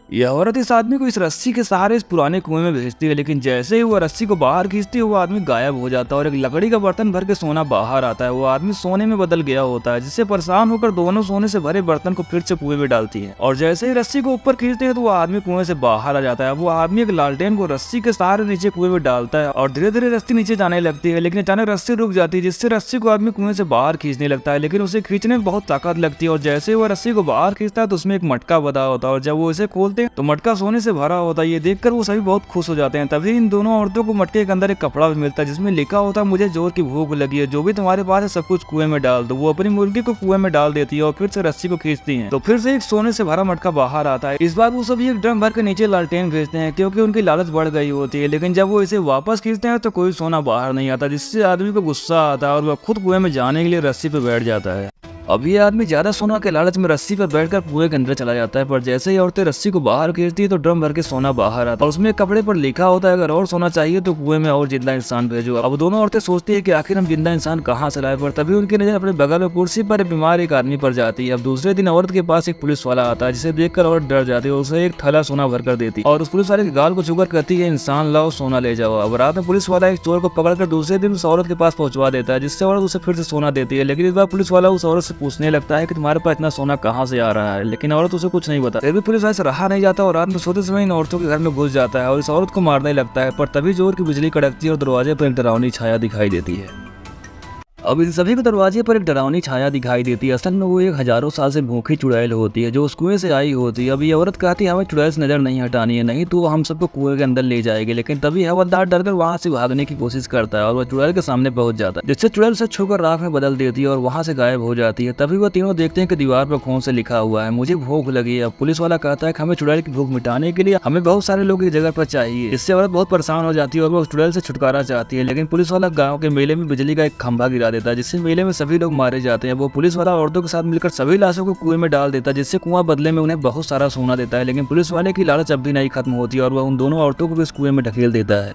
यह औरत इस आदमी को इस रस्सी के सहारे इस पुराने कुएं में भेजती है, लेकिन जैसे ही वो रस्सी को बाहर खींचती है वो आदमी गायब हो जाता है और एक लकड़ी का बर्तन भर के सोना बाहर आता है। वो आदमी सोने में बदल गया होता है, जिससे परेशान होकर दोनों सोने से भरे बर्तन को फिर से कुएं में डालती है और जैसे ही रस्सी को ऊपर खींचते हैं तो वो आदमी कुएं से बाहर आ जाता है। वो आदमी एक लालटेन को रस्सी के सहारे नीचे कुएं में डालता है और धीरे धीरे रस्सी नीचे जाने लगती है, लेकिन अचानक रस्सी रुक जाती है, जिससे रस्सी को आदमी कुएं से बाहर खींचने लगता है, लेकिन उसे खींचने में बहुत ताकत लगती है और जैसे ही वो रस्सी को बाहर खींचता है तो उसमें एक मटका बंधा होता है और जब वो इसे खोलते हैं तो मटका सोने से भरा होता है। ये देखकर वो सभी बहुत खुश हो जाते हैं। तभी इन दोनों औरतों को मटके के अंदर एक कपड़ा भी मिलता है जिसमें लिखा होता है, मुझे जोर की भूख लगी है, जो भी तुम्हारे पास है सब कुछ कुएं में डाल दो। वो अपनी मुर्गी को कुएं में डाल देती है और फिर से रस्सी को खींचती है तो फिर से एक सोने से भरा मटका बाहर आता है। इस बार वो सभी एक ड्रम भर के नीचे लालटेन भेजते हैं क्योंकि उनकी लालच बढ़ गई होती है, लेकिन जब वो इसे वापस खींचते हैं तो कोई सोना बाहर नहीं आता, जिससे आदमी को गुस्सा आता है और वह खुद कुएं में जाने के लिए रस्सी पे बैठ जाता है। अब ये आदमी ज्यादा सोना के लालच में रस्सी पर बैठकर कुएं के अंदर चला जाता है, पर जैसे ही औरतें रस्सी को बाहर खींचती है तो ड्रम भर के सोना बाहर आता है और उसमें कपड़े पर लिखा होता है, अगर और सोना चाहिए तो कुएं में और जिंदा इंसान भेजो। अब दोनों औरतें सोचती है कि आखिर हम जिंदा इंसान कहाँ से लाए, पर तभी उनकी नजर अपने बगल में कुर्सी पर बीमार एक आदमी पर जाती है। अब दूसरे दिन औरत के पास एक पुलिस वाला आता है, जिसे देखकर औरत डर जाती है और उसे एक थैला सोना भर कर देती है और उस पुलिस वाले के गाल को छूकर कहती है, इंसान लाओ सोना ले जाओ। अब रात में पुलिस वाला एक चोर को पकड़कर दूसरे दिन उस औरत के पास पहुंचवा देता है, जिससे औरत उसे फिर से सोना देती है, लेकिन इस बार पुलिस वाला उस औरत से पूछने लगता है कि तुम्हारे पास इतना सोना कहाँ से आ रहा है, लेकिन औरत उसे कुछ नहीं बता। फिर भी पुलिस वाले से रहा नहीं जाता और रात में सोते समय इन औरतों के घर में घुस जाता है और इस औरत को मारने लगता है, पर तभी जोर की बिजली कड़कती है और दरवाजे पर एक डरावनी छाया दिखाई देती है। अब इन सभी को दरवाजे पर एक डरावनी छाया दिखाई देती है। असल में वो एक हजारों साल से भूखी चुड़ैल होती है जो उस कुएं से आई होती है। अब ये औरत कहती है हमें चुड़ैल से नजर नहीं हटानी है, नहीं तो वो हम सबको कुएं के अंदर ले जाएगी, लेकिन तभी हवलदार डरकर वहां से भागने की कोशिश करता है और वह चुड़ैल के सामने पहुंच जाता है, जिससे चुड़ैल से छूकर राख में बदल देती है और वहां से गायब हो जाती है। तभी वह तीनों देखते हैं कि दीवार पर खून से लिखा हुआ है, मुझे भूख लगी है। पुलिस वाला कहता है कि हमें चुड़ैल की भूख मिटाने के लिए हमें बहुत सारे लोग एक जगह पर चाहिए। इससे औरत बहुत परेशान हो जाती है और वो चुड़ैल से छुटकारा चाहती है, लेकिन पुलिस वाला गाँव के मेले में बिजली का एक खंभा गिरा देता है, जिससे मेले में सभी लोग मारे जाते हैं। वो पुलिस वाला औरतों के साथ मिलकर सभी लाशों को कुएं में डाल देता है, जिससे कुआं बदले में उन्हें बहुत सारा सोना देता है, लेकिन पुलिस वाले की लालच अब भी नहीं खत्म होती और वह उन दोनों औरतों को भी इस कुएं में ढकेल देता है।